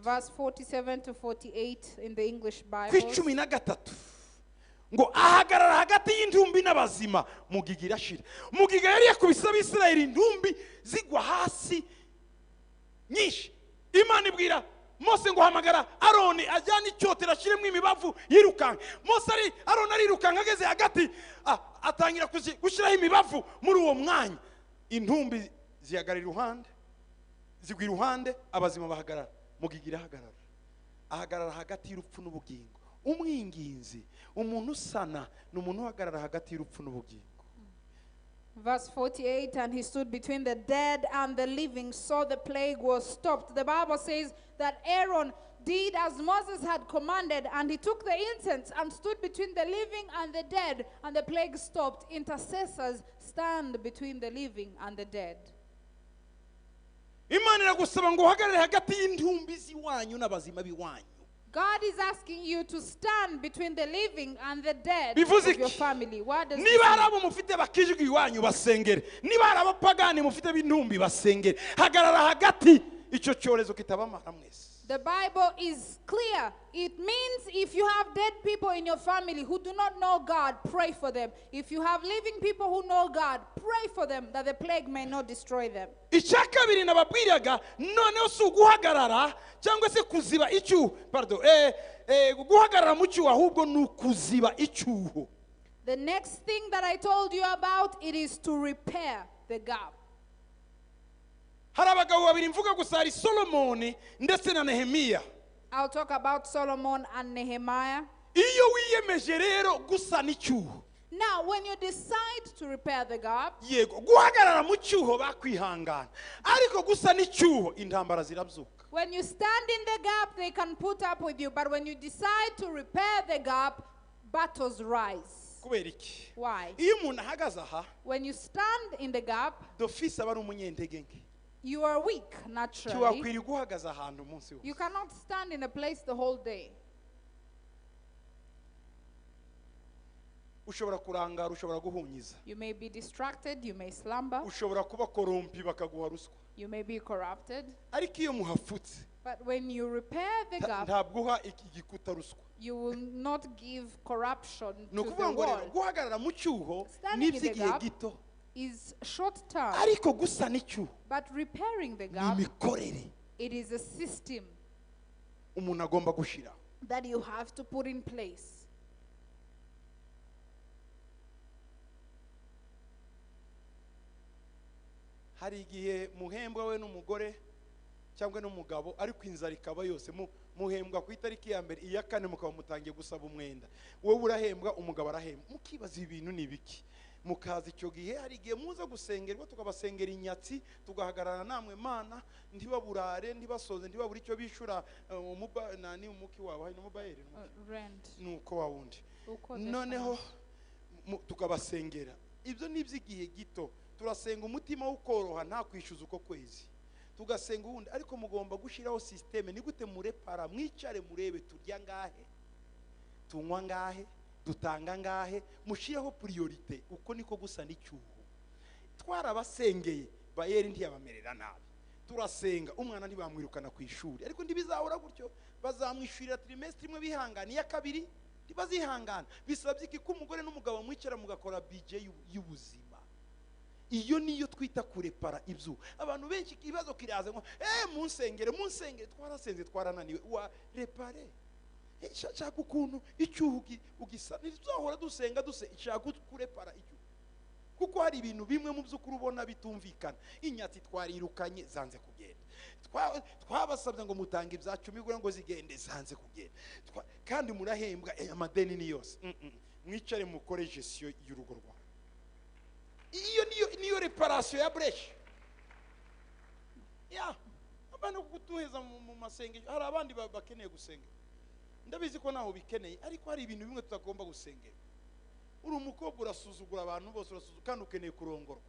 Verse 47 to 48 in the English ku Bible. 13 ngo ahagarara hagati y'intumbi n'abazima mugiga irashira. Mugiga yari yakubise Abisirayeli intumbi zigwa hasi nyinshi. Imana ibwira Mose ngo hamagara Aroni ajyana icyotero ashiremo imibavu yirukanka. Aroni arirukanka ageze hagati atangira gushiraho imibavu. Muri uwo mwanya intumbi zihagarara iruhande, zigwa iruhande, abazima bahagarara. Mugigira ahagarara hagati y'urupfu n'ubugingo. Umwinginzi, umuntu usana n'umuntu uhagarara hagati y'urupfu n'ubugingo. Verse 48, and he stood between the dead and the living, so the plague was stopped. The Bible says that Aaron did as Moses had commanded, and he took the incense and stood between the living and the dead, and the plague stopped. Intercessors stand between the living and the dead. Imana iragusaba ngo uhagarare hagati y'intumbi z'iwanyu n'abazima b'iwanyu. God is asking you to stand between the living and the dead Bivuze of your iki? family. What does Niba hari this abo mufite bakijwe iwanyu basengere. Niba hari abapagani mufite b'intumbi basengere. Hagarara hagati icyo cyorezo kitabamara mwese. The Bible is clear. It means if you have dead people in your family who do not know God, pray for them. If you have living people who know God, pray for them that the plague may not destroy them. Icya kabiri nababwiraga noneho si uguhagarara cyangwa se kuziba icyuho. Guhagarara mu cyuho ahubwo ni ukuziba icyuho. The next thing that I told you about, it is to repair the gap. Hari abagabo babiri mvuga gusa, hari Solomoni ndetse na Nehemiya. I'll talk about Solomon and Nehemiah. Iyo wiyemeje rero gusa n'icyuho. Now, when you decide to repair the gap, Yego, guhagarara mu cyuho bakwihangana. Ariko gusa n'icyuho intambara zirabyuka. when you stand in the gap, they can put up with you. But when you decide to repair the gap, battles rise. Kubera iki? Why? Iyo umuntu ahagaze aha, When you stand in the gap, d'office aba ari umunyentege nke. you are weak naturally. Tiwakwiriye guhagaze ahantu umunsi wose. You cannot stand in a place the whole day. Ushobora kurangara, ushobora guhunyiza. You may be distracted, you may slumber, Ushobora kuba korompi bakaguha ruswa. you may be corrupted. Ariko iyo muhafutse, But when you repair the gap, ntabwo uha iki gikuta ruswa. you will not give corruption Ni to ukuvuga the ngo rero wall. guhagarara mu cyuho Standing in the n'iby'igihe gap gito. is short term, Ariko gusa n'icyuho but repairing the ni gap, imikorere it is a system umuntu agomba gushyira. that you have to put in place. Hari igihe muhembwa we n'umugore cyangwa n'umugabo ariko inzara ikaba yose muhembwa ku itariki ya mbere, iya kane mukaba mutangiye gusaba umwenda. Wowe urahembwa, umugabo arahembwa. Mukibaza ibintu ni biki? Mukaza icyo gihe hari igihe muza gusengerwa tukabasengera inyatsi, tugahagarara namwe Mana ntibaburare, ntibasoze, ntibabura icyo bishura nani umuki wabo hari n'umubayeri Rent. nuko wawundi. Uko Noneho tukabasengera. Ibyo ni iby'igihe gito. Turasenga umutima ukoroha nta kwishyuza uko kwezi. Tugasenga ubundi, ariko mugomba gushyiraho systeme. Ni gute murepara? Mwicare murebe turya ngahe, tunywa ngahe, dutanga ngahe, mushireho priorite. Uko niko gusa n'icyuho. Twarabasengeye bayeri ntiyabamerera nabi. Turasenga umwana ntibamwirukana ku ishuri, ariko ndibizahora gutyo bazamwishurira trimestre imwe bihangana, iya kabiri ntibazihangana. Bisabye iki ko umugore n'umugabo mwicara mugakora budget y'ubuzima. Iyo niyo twita kurepara ibyo. Abantu benshi ikibazo kiraza ngo munsengere twarasenze twarananiwe. Wa repare. Shaka ukuntu icyuho ugisa ntizohora dusenga shaka kurepara icyo. Kuko hari ibintu bimwe mu by'ukuri ubona bitumvikana. Inyatsi twarirukanye zanze kugenda. Twabasabye ngo mutange ibya 10 gura ngo zigende zanze kugenda. Kandi murahembwa amadeni ni yose. Mwicare mukore gestion y'urugo rwawe. Iyo niyo reparation ya breche. Abantu gutuheza mu masengesho. Hari abandi bakeneye gusenga. Ndabizi ko naho bikeneye, ariko hari ibintu bimwe tutagomba gusengera. Uri umukobwa urasuzugura abantu bose, urasuzugura kandi ukeneye kurongorwa.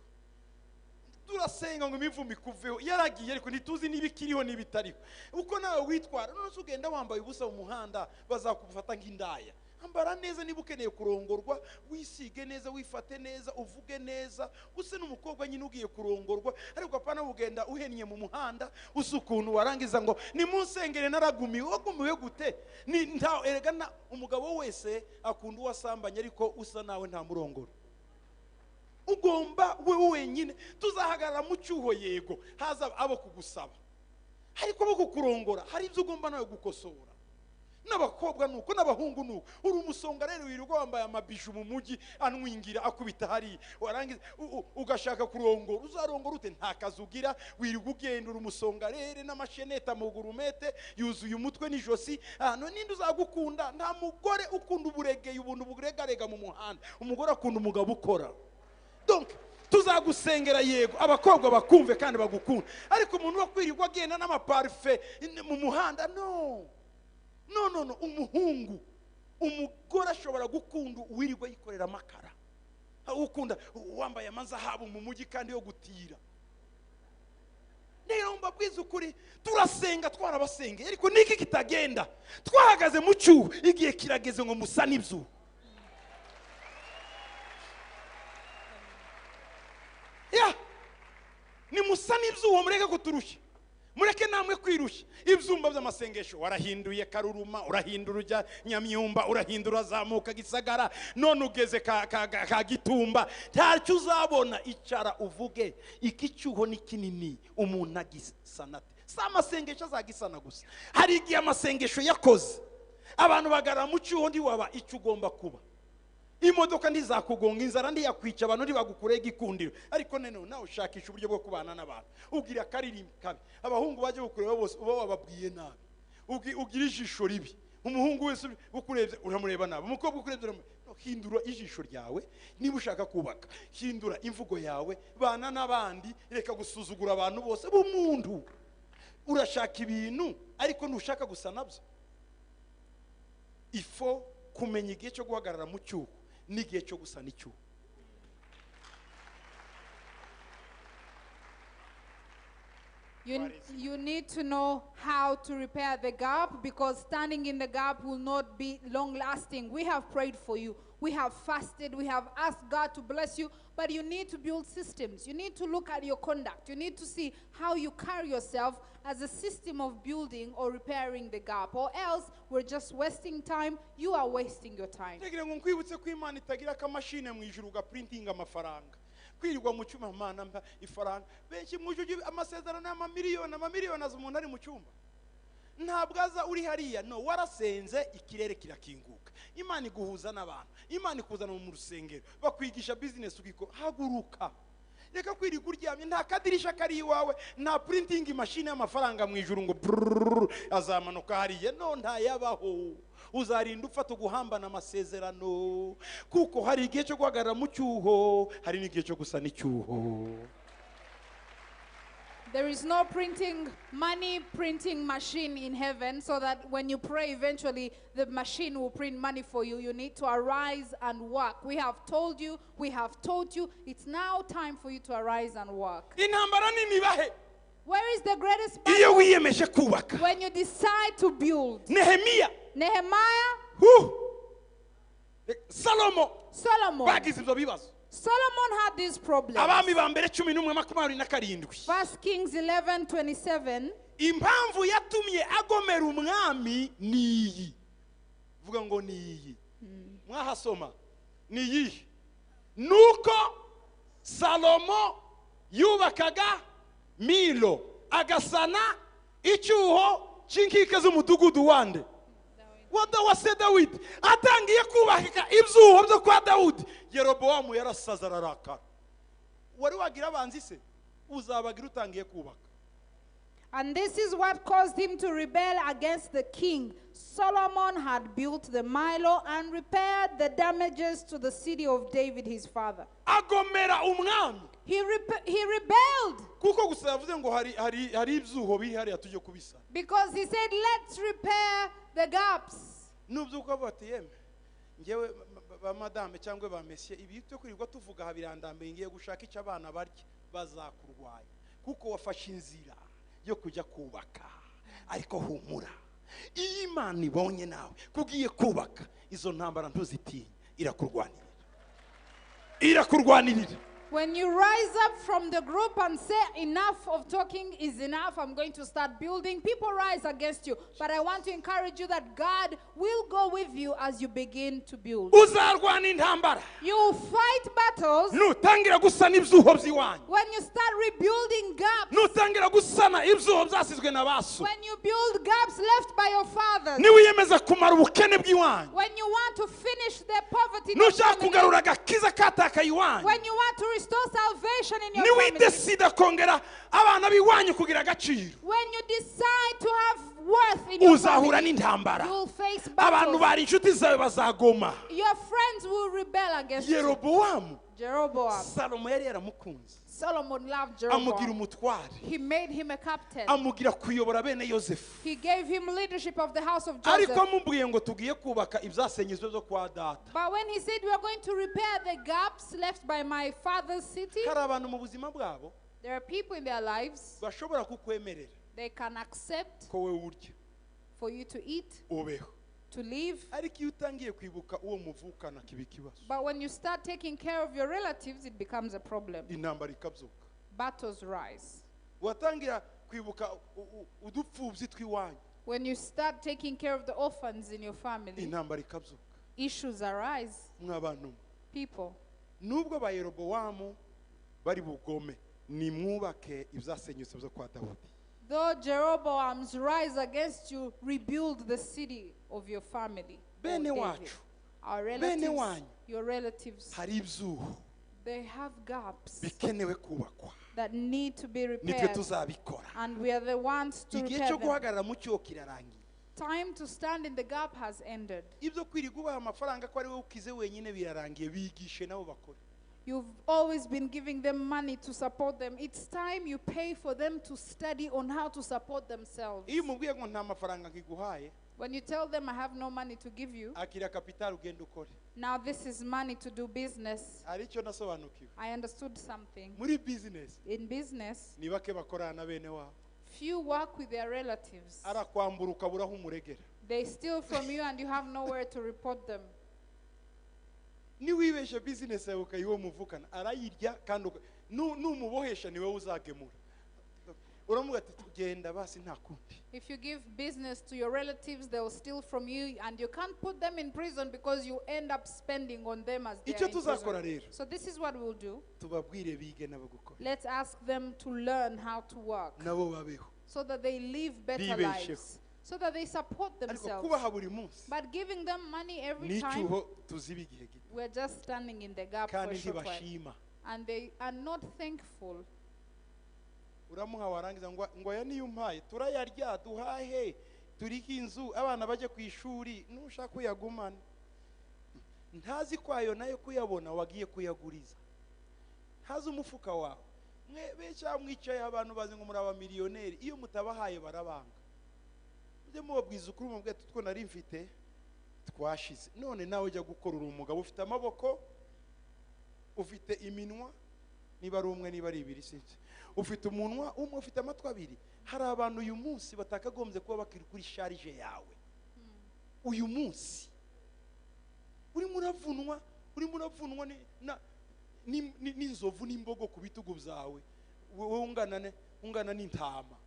Turasenga ngo imivumi kuveho, yaragiye ariko ntituzi nibikiriho nibitariho. Uko nawe witwara, none ugenda wambaye ubusa mu muhanda bazakufata nk'indaya. ambara neza niba ukeneye kurongorwa, wisige neza, wifate neza, uvuge neza, use n'umukobwa nyine ugiye kurongorwa, ariko apana ugenda uhennye mu muhanda usa ukuntu warangiza ngo ni munsengere naragumiwe. Wagumiwe gute? Ni nta erega na umugabo wese akunda uwasambanye ariko usa nawe nta murongoro. Ugomba wewe wenyine. Tuzahagarara mu cyuho yego, haza abo kugusaba, ariko abo kukurongora hari ibyo ugomba nawe gukosora. N'abakobwa nuko, n'abahungu nuko. Uri umusonga rero wirirwa wambaye amabiju mu mujyi anwingira akubita hari, warangiza ugashaka kurongora. Uzarongora ute? Nta kazi ugira, wirirwa ugenda uri umusonga rero n'amasheneta mu gurumete yuzuye umutwe n'ijosi. No ninde uzagukunda? Nta mugore ukunda uburegeye ubuntu buregarega mu muhanda. Umugore akunda umugabo ukora. Donc tuzagusengera yego, abakobwa bakumve kandi bagukunda, ariko umuntu wakwirirwa agenda n'amaparfait mu muhanda no. Umuhungu, umugore ashobora gukunda uwirirwa yikorera amakara, ukunda wambaye amazahabu mu mujyi kandi yo gutira. Rero mbabwiza ukuri, turasenga twarabasengeye, ariko niki kitagenda? Twahagaze mu cyuho, igihe kirageze ngo musa n'ibyo. Ni musa n'ibyo, mureke kuturusha, mureke namwe kwirushya. Ibyumba by'amasengesho warahinduye Karuruma, urahindura ujya Nyamyumba, urahindura zamuka Gisagara, none ugeze ka Gitumba. Ntacyo uzabona. Icara uvuge iki cyuho ni kinini, umuntu agisanate. Si amasengesho azagisana gusa, hari igihe amasengesho yakoze abantu bagarara mu cyuho ndi waba icyo ugomba kuba. Imodoka ndizakugonga, inzara ndi yakwica, abantu ndi bagukurega ikundiro, ariko none nawe ushakisha uburyo bwo kubana n'abantu. Ugira karirimbi kabi, abahungu baje gukureba bose uba wababwiye nabi, ugira ijisho ribi. Umuhungu wese ukurebye uramureba nabi, umukobwa ukurebye hindura ijisho ryawe. Niba ushaka kubaka, hindura imvugo yawe, bana n'abandi, reka gusuzugura abantu bose. Bumuntu urashaka ibintu ariko ntushaka gusa nabyo. Ifo kumenya igihe cyo guhagarara mu cyuho n'igihe cyo gusa n'icyuho. You need to know how to repair the gap, because standing in the gap will not be long lasting. We have prayed for you, we have fasted, we have asked God to bless you, but you need to build systems. You need to look at your conduct. You need to see how you carry yourself as a system of building or repairing the gap, or else we're just wasting time. You are wasting your time. Kwirirwa mu cyuma mana mba ifaranga benshi mujuje amasezerano y'amamiliyoni az'umuntu ari mu cyumba. Ntabwo aza uri hariya, no, warasenze ikirere kirakinguka, Imana iguhuza n'abantu, Imana ikuzana mu rusengero, bakwigisha business ugiko haguruka. Reka kwirirwa uryamye, nta kadirisha kari iwawe, nta printing machine y'amafaranga mu ijuru ngo azamanuka hariya, no, nta yabaho. Uzarinda ufata guhambana amasezerano, kuko hari igihe cyo guhagarara mu cyuho, hari n'igihe cyo gusa n'icyuho. There is no money printing machine in heaven, so that when you pray eventually the machine will print money for you. You need to arise and work. We have told you, we have taught you, it's now time for you to arise and work. Where is the greatest battle? When you decide to build. Nehemiah, Solomon had this problem. 1 Kings 11:27. Impamvu yatumye agomera umwami niyi. Vuga ngo niyi. Mwahasoma. Niyi. Nuko Salomo yubakaga Milo, agasana icyuho cy'inkike z'umudugudu wande. Wase Dawidi atangiye kubaka ibyuho byo kwa Dawudi, Yeroboamu yarasaza ararakara. Wari wagira abanzi se, uzabagira utangiye kubaka. And this is what caused him to rebel against the king. Solomon had built the Milo and repaired the damages to the city of David his father. Agomera umwami. He rebelled. Kuko gusa yavuze ngo hari ibyuho bihari tujye kubisa. Because he said, let's repair the gaps. Nubyuka batiyeme. Ngewe ba madame cyangwa ba monsieur ibi cyo kurirwa tuvuga habirandambe ngiye gushaka icyo abana barya bazakurwanya. Kuko wafashe inzira yo kujya kubaka. Ariko humura, Iyo Imana ibonye nawe kugiye kubaka izo ntambara ntuzitinye, irakurwanirira. When you rise up from the group and say enough of talking is enough, I'm going to start building, people rise against you. But I want to encourage you that God will go with you as you begin to build. Uzarwana intambara. You will fight battles Nutangira gusana ibyuho by'iwanyu. when you start rebuilding gaps. Nutangira gusana ibyuho byasizwe n'abaso. When you build gaps left by your fathers. Niwiyemeza kumara ubukene bw'iwanyu. When you want to finish the poverty in Nushaka your family. kugarura agakiza katakaye iwanyu. When you want to restore salvation in your family. Niwidesida kongera abana b'iwanyu kugira agaciro. When you decide to have worth in your Uzahura family, n'intambara. you will face Abantu battles. bari inshuti zawe bazagoma. Your friends will rebel against you. Yerobowamu, Jeroboam. Salomo yari yaramukunze. Solomon loved Amugira Jeroboam. umutware. He made him a captain. Amugira kuyobora bene Yosefu. He gave him leadership of the house of Ariko Joseph. amubwiye ngo tugiye kubaka ibyasenyezwe byo kwa data. But when he said we are going to repair the gaps left by my father's city, Hari abantu mu buzima bwabo there are people in their lives, bashobora kukwemerera they can accept ko we urya for you to eat, ubeho. to live. Ariko iyo utangiye kwibuka uwo muvukana kiba ikibazo. But when you start taking care of your relatives, it becomes a problem. Intambara ikabyuka. Battles rise. Watangira kwibuka udupfubyi tw'iwanyu. When you start taking care of the orphans in your family, Intambara ikabyuka. issues arise. Mw'abantu People, nubwo ba Yerobowamu bari bugome, nimwubake ibyasenyutse byo kwa Dawudi. though Jeroboam's rise against you, rebuild the city of your family. O Bene David. wacu, Our bene relatives, wanyu, your relatives, hari ibyuho they have gaps bikenewe kubakwa. that need to be Nitwe repaired. tuzabikora. And we are the ones to Igihe repair cyo them. guhagarara mu cyo kirarangiye. Time to stand in the gap has ended. Ibyo kwirirwa ubaha amafaranga ko ari wowe ukize wenyine birarangiye, bigishe nabo bakore. You've always been giving them money to support them. It's time you pay for them to study on how to support themselves. Iyo umubwiye ngo nta mafaranga nkiguhaye, When you tell them I have no money to give you, akira kapitali ugenda ukore. now this is money to do business. Hari icyo nasobanukiwe. I understood something. Muri business In business, ni bake bakorana na bene wabo. few work with their relatives. Arakwambura ukabura aho umuregera. They steal from you and you have nowhere to report them. Niwibeshe business yawe ukayiwo muvukana, arayirya kandi numubohesha niwe uzagemura. Uramuga ati tugenda basi nta kundi. If you give business to your relatives, they will steal from you and you can't put them in prison because you end up spending on them as they are Icyo in tuzakora prison. rero, So this is what we'll do. tubabwire bige nabo gukora. Let's ask them to learn how to work Nabo babeho. so that they live better Bibesheho. lives, so that they support Ariko themselves. kubaha buri munsi But giving them money every time, n'icyuho tuziba igihe gito. we're just standing in the gap for a Kandi short while. ntibashima. And they are not thankful. Uramuha warangiza ngo aya niyo umpaye turayarya duhahe turiho inzu abana bajye ku ishuri nushaka kuyagumana. Ntazi kwayo nayo kuyabona wagiye kuyaguriza. Ntazi umufuka wawe. Becha mwicaye abantu bazi ngo muri abamiliyoneri, iyo mutabahaye barabanga. Ujye mubabwiza ukuri mubwe tutwo nari mfite twashize. None nawe ujya gukora umugabo ufite amaboko, ufite iminwa, niba ari umwe niba ari ibiri sinzi. Ufite umunwa umwe, ufite amatwi abiri. Hari abantu uyu munsi batakagombye kuba bakiri kuri charge yawe. Uyu munsi urimo uravunwa n'inzovu n'imbogo ku bitugu byawe, wowe ungana n'intama.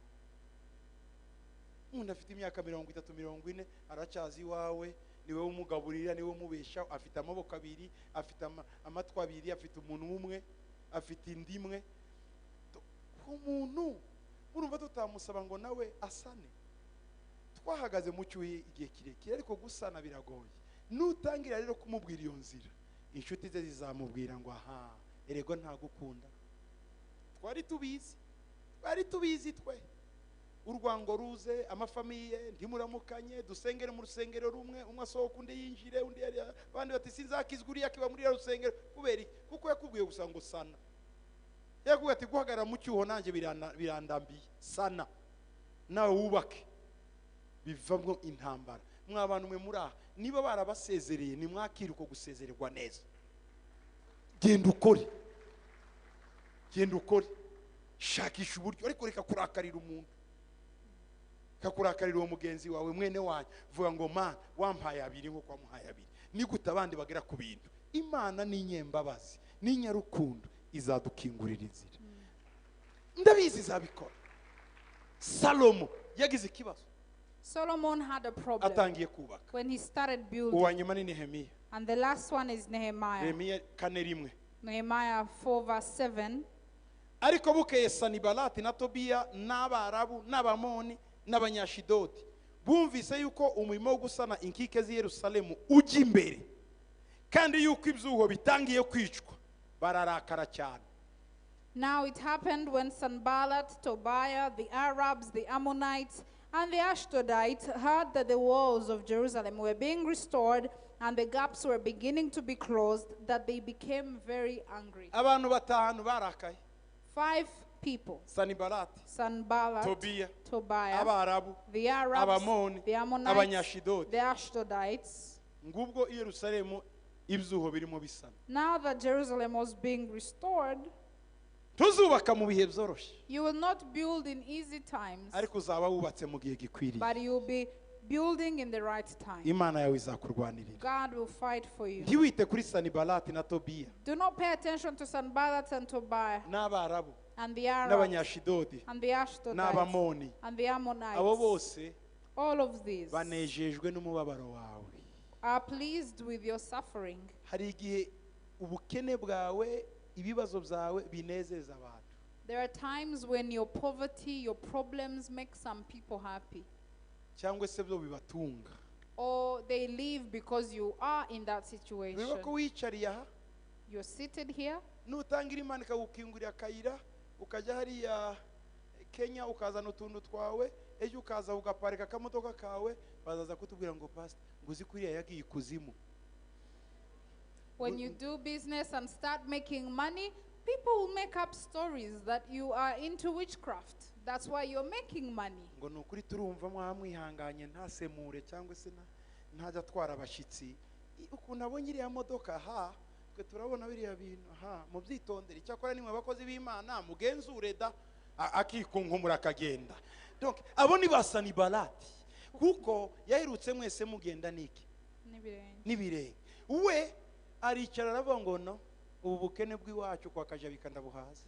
Umuntu afite imyaka 30 40 aracazi iwawe, niwe umugaburira, niwe umubesha, afite amaboko abiri, afite amatwi abiri, afite umuntu umwe, afite indimwe. Umuntu urumva tutamusaba ngo nawe asane. Twahagaze mu cyuye igihe kirekire ariko gusana biragoye. Nutangira rero kumubwira iyo nzira, inshuti ze zizamubwira ngo aha erego ntagukunda. Twari tubizi twe. Urwango ruze, amafamiye ntimuramukanye, dusengere mu rusengero rumwe, umwe asohoka undi yinjire, undi abandi bati sinzakizwa uriya kiba muri rusengero. Kubera kuko yakubwiye gusa ngo sana. Yakubwiye ati guhagarara mu cyuho nanjye birandambiye sana. Nawe wubake. Bivamwo intambara. Mwabantu mwe muri aha niba barabasezereye nimwakira uko gusezererwa neza. Genda ukore. Shakisha uburyo ariko reka kurakarira umuntu. kakurakarira uwo mugenzi wawe mwene wanyu vuga ngo man wampaye abiri nkuko wamuhaye abiri nigute abandi bagera ku bintu. Imana ni inyembabazi ni nyarukundo izadukingurira inzira. Ndabizi zabikora. Salomo yagize ikibazo. Solomon had a problem atangiye kubaka. when he started building. Uwanyuma ni Nehemiya. And the last one is Nehemiah. Nehemiya 4:1. Nehemiah 4:7. Ariko bukeye Sanibalati na Tobiya n'Abarabu n'Abamoni n'Abanyashidodi bumvise yuko umurimo wo gusana inkike z'i Yerusalemu ujya imbere kandi yuko ibyuho bitangiye kwicwa bararakara cyane. Now it happened when Sanballat, Tobiah, the Arabs, the Ammonites, and the Ashdodites heard that the walls of Jerusalem were being restored and the gaps were beginning to be closed, that they became very angry. Abantu batanu barakaye. 5 people. Sanibalati, Sanballat, Tobiah, Abarabu, the Arabs, Abamoni, the Ammonites, Abanyashidodi. the Ashdodites. Ngubwo i Yerusalemu ibyuho birimo bisana. Now that Jerusalem was being restored, tuzubaka mu bihe byoroshye. you will not build in easy times, Ariko uzaba wubatse mu gihe gikwiriye. but you will be building in the right time. Imana yawe izakurwanirira. God will fight for you. Ntiwite kuri Sanibalati na Tobiya Do not pay attention to Sanballat and Tobiah n'Abarabu and the Arabs n'Abanyashidodi and the Ashdodites n'Abamoni. and the Abo Ammonites. bose All of these banejejwe n'umubabaro wawe. are pleased with your suffering. Hari igihe ubukene bwawe ibibazo byawe binezeza abantu. There are times when your poverty, your problems make some people happy, cyangwa se byo bibatunga. or they leave because you are in that situation. Biba ko wicariye aha You're seated here, nutangira Imana ikagukingurira akayira ukajya hariya Kenya ukazana utuntu twawe ejo ukaza ugaparika akamodoka kawe bazaza kutubwira ngo pastor ngo uzi kuriya yagiye ikuzimu. when you do business and start making money, people will make up stories that you are into witchcraft. That's why you're making money. Ngo nukuri turumva mwamwihanganye ntasemure cyangwa se ntajya atwara abashitsi. Ukuntu abonye iriya modoka ha twe turabona biriya bintu ha mubyitondere cyakora nimwe abakozi b'Imana mugenzure da akikunkumura akagenda. Donc abo ni Sanibalati kuko yahirutse mwese mugenda niki nibirenge. We aricara aravuga ngo no ubu bukene bw'iwacu kwa Kajabi kandabuhaze.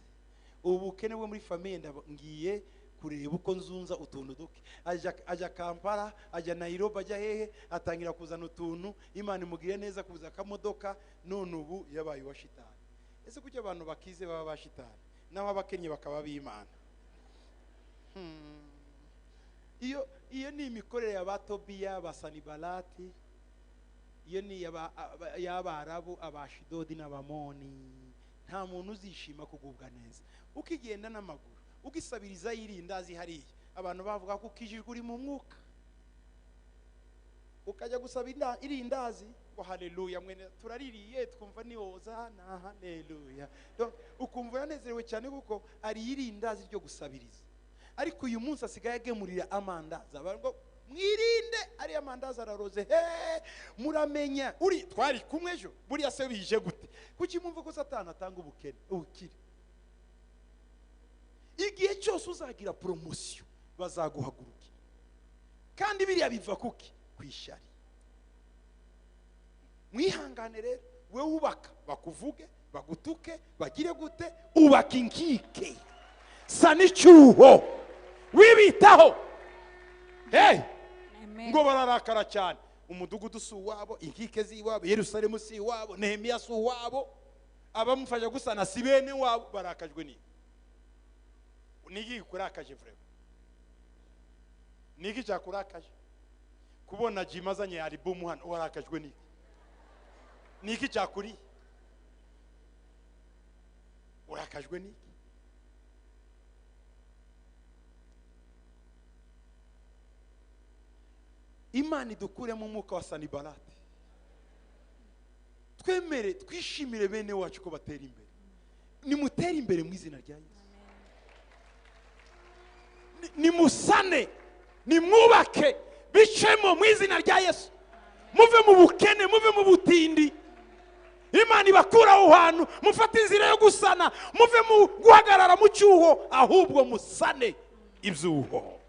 Ubu bukene bwo muri famille ngiye kureba uko nzunza utuntu duke. Aja Kampala, aja Nairobi, aja hehe atangira kuzana utuntu Imana imugire neza kuza akamodoka none ubu yabaye wa shitani. Ese kuki abantu bakize baba bashitani naho abakenye bakaba b'Imana? Iyo ni imikorere ya Tobiya, Sanibalati, iyo ni y'Abarabu, Abashidodi n'Abamoni. Nta muntu uzishima kugubwa neza ukigenda n'amaguru ugisabiriza irindazi hariya abantu bavuga ko ukijijwe uri mu mwuka ukajya gusaba irindazi ngo haleluya mwene turaririye twumva ni hozana haleluya. Donc ukumva yanezerewe cyane kuko ari irindazi ryo gusabiriza. Ariko uyu munsi asigaye agemurira amandazi abantu mwirinde ari amandazi araroze muramenya uri twari kumwe ejo buriya se bije gute kuki mwumva ko Satani atanga ubukire. Igihe cyose uzagira promotion bazaguhagurukira kandi biriya biva kuki kwishari. Mwihangane rero we ubaka bakuvuge bagutuke bagire gute ubaka inkike sana icyuho wibitaho. Ngo bararakara cyane umudugudu si uwabo inkike z'iwabo Yerusalemu si iwabo Nehemiya si uwabo abamufasha gusana si bene wabo barakajwe niki kurakaje vrema niki cyakurakaje kubona jimazanye album hano warakajwe niki cyakuri urakajwe niki. Imana idukure mu mwuka wa Sanibalati twemere twishimire bene wacu ko batera imbere. Nimutere imbere mu izina rya Yesu. Nimusane nimwubake bicemo mu izina rya Yesu. Muve mu bukene muve mu butindi. Imana ibakura aho hantu mufate inzira yo gusana muve mu guhagarara mu cyuho ahubwo musane ibyuho.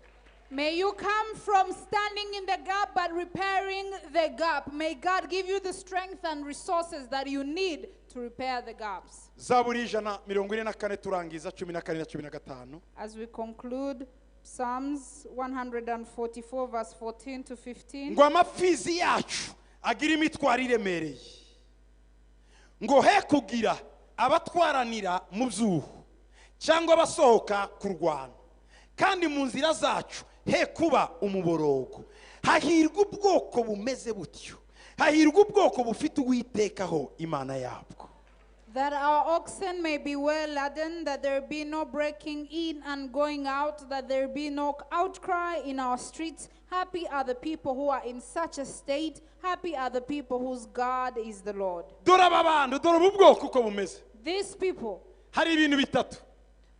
May you come from standing in the gap but repairing the gap. May God give you the strength and resources that you need to repair the gaps. Zaburi 144 turangiza 14 na 15. As we conclude Psalms 144 verse 14 to 15. Ngo amafizi yacu agira imitwaro iremereye. Ngo he kugira abatwaranira mu byuho cyangwa basohoka kurwana. Kandi mu nzira zacu he kuba umuborogo. Hahirwa ubwoko bumeze butyo. Hahirwa ubwoko bufite uwitekaho Imana yabwo. That our oxen may be well laden, that there be no breaking in and going out, that there be no outcry in our streets. Happy are the people who are in such a state. Happy are the people whose God is the Lord. Dore abantu, dore ubwoko uko bumeze. These people, Hari ibintu bitatu.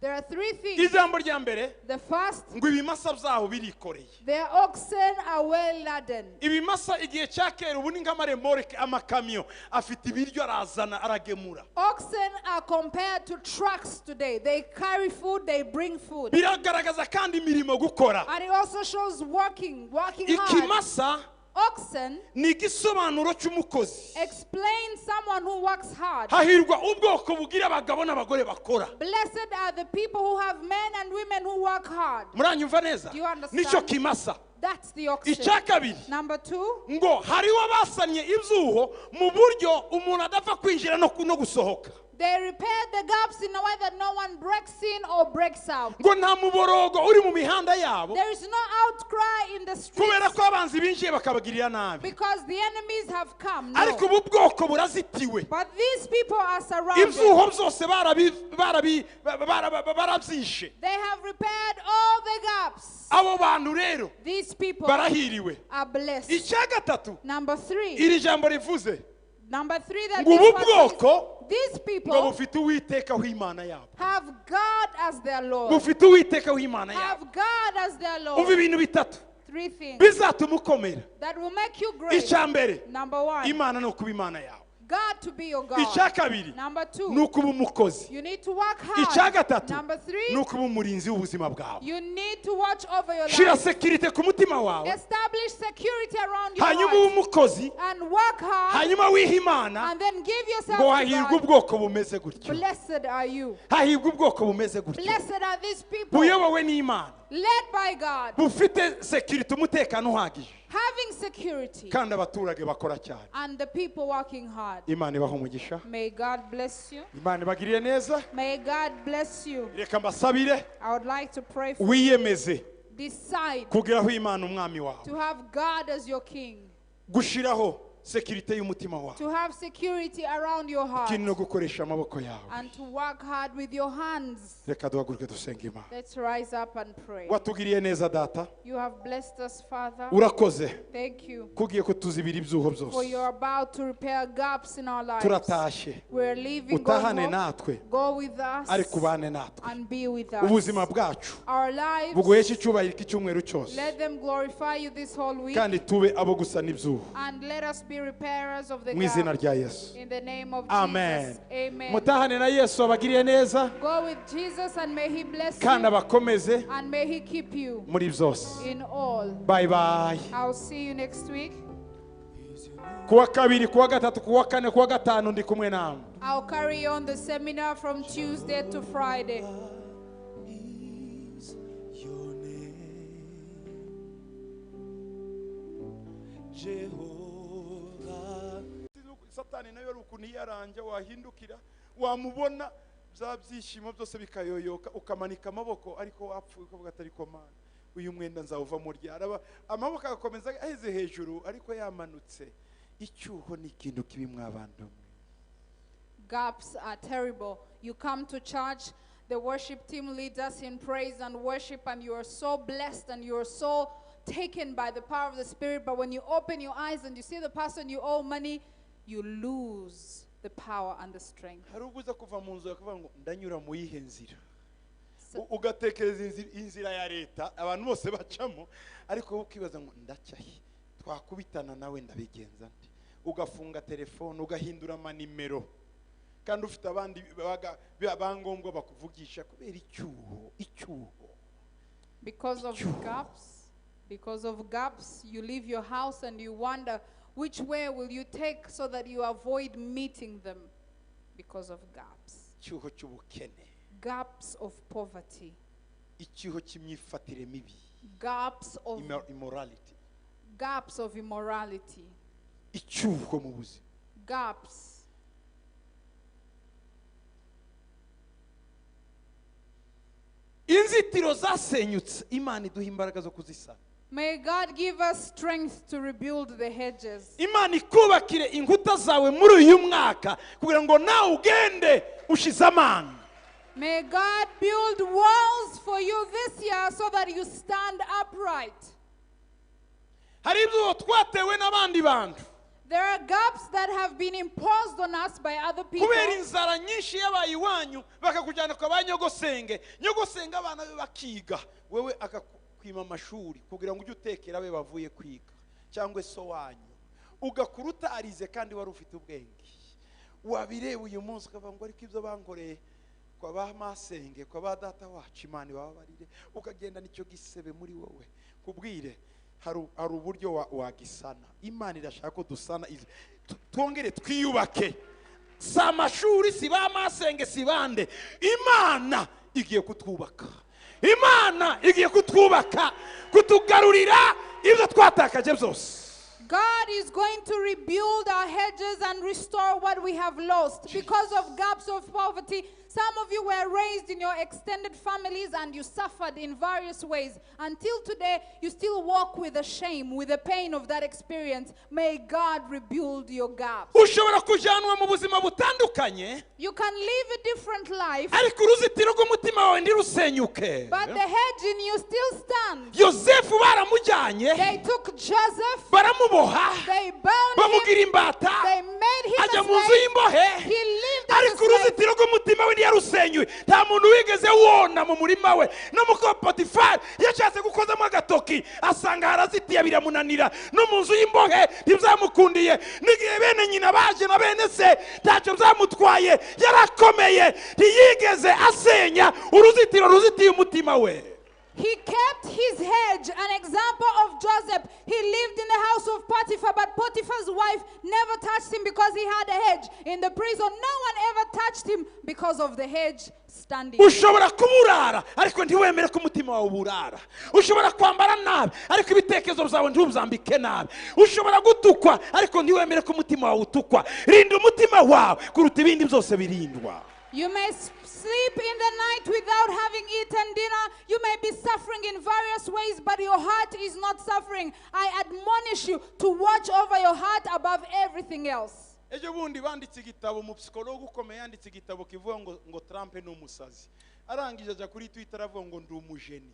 there are three things. Ijambo rya mbere, The first, ngo ibimasa byaho birikoreye. their oxen are well laden. Ibimasa igihe cyakera ubu ni nk'amaremoreke amakamyo afite ibiryo arazana aragemura. Oxen are compared to trucks today. They carry food, they bring food. Biragaragaza kandi imirimo gukora. And it also shows working hard. Ikimasa Oxen ni igisobanuro cy'umukozi. explain someone who works hard. Hahirwa ubwoko bugira abagabo n'abagore bakora. Blessed are the people who have men and women who work hard. Muranyumva neza? Do you understand? Nicyo kimasa. That's the oxen. Icya kabiri, Number two, ngo hariho abasanye ibyuho mu buryo umuntu adapfa kwinjira no gusohoka. they repaired the gaps in a way that no one breaks in or breaks out. Ngo nta muborogo uri mu mihanda yabo. There is no outcry in the Kubera streets ko abanzi binjiye bakabagirira nabi. because the enemies have come. No. Ariko ubu bwoko burazitiwe. But these people are surrounded. Ibyuho byose barabyishe. They have repaired all the gaps. Abo bantu rero These people barahiriwe. are blessed. Icya gatatu, Number three. iri jambo rivuze Number three, that ngo ubu this person- bwoko these ngo people bufite uwiteka w'Imana yabo. have God as their Lord. Bufite uwiteka w'Imana yabo. Have God as their Umva Lord. ibintu bitatu Three things bizatuma ukomera. that will make you great. Icya mbere, Number one, Imana no kuba Imana yawe. God to be your Icya God. kabiri, Number ni two, ukuba umukozi. you need to work Icya hard. gatatu, Number ni three, ukuba umurinzi w'ubuzima bwawe. you need to watch over your Shira life. sekirite ku mutima wawe, Establish security around your hanyuma ube life. umukozi, And work hard. hanyuma wiha Imana, And then give yourself ngo to hahirwa God. ubwoko bumeze gutyo. Blessed are you. Hahirwa ubwoko bumeze gutyo. Blessed are these people Buyobowe n'Imana, led by God, bufite sekirite umutekano uhagije, having security, kandi abaturage bakora cyane. and the people working hard. Imana ibaha umugisha. May God bless you. Imana ibagiriye neza. May God bless you. Reka mbasabire I would like to pray for wiyemeze decide kugeraho Imana umwami wawe, to have God as your king, gushiraho sekirite y'umutima wawe, to have security around your heart, ikindi no gukoresha amaboko yawe. and to work hard with your hands. Reka duhaguruke dusenge Imana. Let's rise up and pray. Watugiriye neza data, You have blessed us, Father. urakoze Thank you kugiye kutuzibira ibyuho for byose. you're about to repair gaps in our lives. Turatashye, We're leaving. utahane Going home. natwe, Go with us ariko ubane natwe. and be with us. Ubuzima bwacu Our lives, buguheshe icyubahiro icyumweru cyose, let them glorify you this whole week, kandi tube abo gusa n'ibyuho, and let us be repairers of the mu izina gap. rya Yesu. In the name of Amen. Jesus. Amen. Mutahane na Yesu abagiriye neza, Go with Jesus and may he bless kandi you abakomeze and may he keep you muri byose. in all. Bye bye. I'll see you next week. Kuwa kabiri, kuwa gatatu, kuwa kane, kuwa gatanu ndi kumwe namwe. I'll carry on the seminar from Tuesday to Friday. Is your name, Jehovah. Satani nayo ari ukuntu yaranje wahindukira wamubona bya byishimo byose bikayoyoka ukamanika amaboko, ariko wapfuye ukavuga atari komana uyu mwenda nzawuva mu ryaraba, amaboko agakomeza aheze hejuru ariko yamanutse. Icyuho ni ikintu kibi mwabandumwe. Gaps are terrible. You come to church, the worship team leads us in praise and worship, and you are so blessed and you are so taken by the power of the Spirit. But when you open your eyes and you see the person you owe money, you lose the power and the strength. Hari ubuza kuva mu nzu akavuga ngo ndanyura mu yihe nzira, So, ugatekereza inzira ya leta abantu bose bacamo, ariko ukibaza ngo ndacyahi, twakubitana nawe ndabigenza nti, ugafunga telefone ugahindura amanimero, kandi ufite abandi bangombwa bakuvugisha kubera icyuho. because of the gaps, Because of gaps, you leave your house and you wonder which way will you take so that you avoid meeting them. Because of gaps. icyuho cy'ubukene, Gaps of poverty. icyuho cy'imyifatire mibi, Gaps of immorality, gaps of immorality. icyuho mu buzima. Gaps. Inzitiro zasenyutse, Imana iduha imbaraga zo kuzisana. May God give us strength to rebuild the hedges. Imana ikubakire inkuta zawe muri uyu mwaka kugira ngo nawe ugende ushize amanga. May God build walls for you this year so that you stand upright. Hari ibyo twatewe n'abandi bantu. There are gaps that have been imposed on us by other people. Kubera inzara nyinshi yabaye iwanyu bakakujyana kwa banyogosenge, nyogosenge abana be bakiga, wewe akakwima amashuri kugira ngo ujye utekera abe bavuye kwiga, cyangwa so wanyu ugakuruta arize kandi wari ufite ubwenge. Wabireba uyu munsi ukavuga ngo ariko ibyo bankoreye kwa ba masenge, kwa ba data wacu, Imana ibabarire, ukagenda nicyo gisebe muri wowe. Kubwire hari uburyo wagisana. Imana irashaka ko dusana, twongere twiyubake. Si amashuri, si ba masenge, si bande. Imana igiye kutwubaka. Imana igiye kutwubaka, kutugarurira ibyo twatakaje byose. God is going to rebuild our hedges and restore what we have lost because of gaps of poverty. Some of you were raised in your extended families and you suffered in various ways. Until today, you still walk with the shame, with the pain of that experience. May God rebuild your gaps. Ushobora kujanwa mu buzima butandukanye. You can live a different life, ariko uruzitiro rw'umutima wawe ndirusenyuke. but the hedge in you still stands. Yosefu baramujyanye, They took Joseph, baramuboha, they bound him, bamugira imbata, they made him ajya a mu nzu slave. y'imbohe. He lived as a Ariko slave. uruzitiro rw'umutima we ntiyarusenyuye. Nta muntu wigeze wona mu murima we. No mu kwa Potifari yashatse gukozamo agatoki asanga harazitiye biramunanira. No mu nzu y'imbohe ntibyamukundiye. N'igihe bene nyina baje na bene se ntacyo byamutwaye. Yarakomeye, ntiyigeze asenya uruzitiro ruzitiye umutima we. He kept his hedge, an example of Joseph. He lived in the house of Potiphar, but Potiphar's wife never touched him because he had a hedge. In the prison, no one ever touched him because of the hedge standing. Ushobora kuburara ariko ntiwemere ko umutima wawe uburara. Ushobora kwambara nabi ariko ibitekerezo byawe ntubzambike nabi. Ushobora gutukwa ariko ntiwemere ko umutima wawe utukwa. Rinda umutima wawe kuruta ibindi byose birindwa. You may sleep in the night without having eaten dinner. You may be suffering in various ways, but your heart is not suffering. I admonish you to watch over your heart above everything else. Ejo bundi banditse igitabo, mu psychologue ukomeye yanditse igitabo kivuga ngo Trump ni umusazi. Arangije aja kuri Twitter avuga ngo ndi umujeni.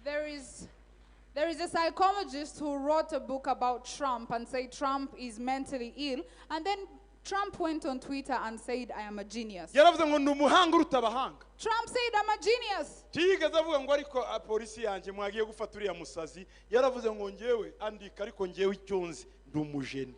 There is a psychologist who wrote a book about Trump and said Trump is mentally ill, and then Trump went on Twitter and said, I am a genius. Yaravuze ngo ndi umuhanga uruta abahanga. Trump said, I'm a genius. Tigeze avuga ngo ariko polisi yanje mwagiye gufata uriya musazi. Yaravuze ngo ngewe andika ariko ngewe icyonzi ndi umujeni.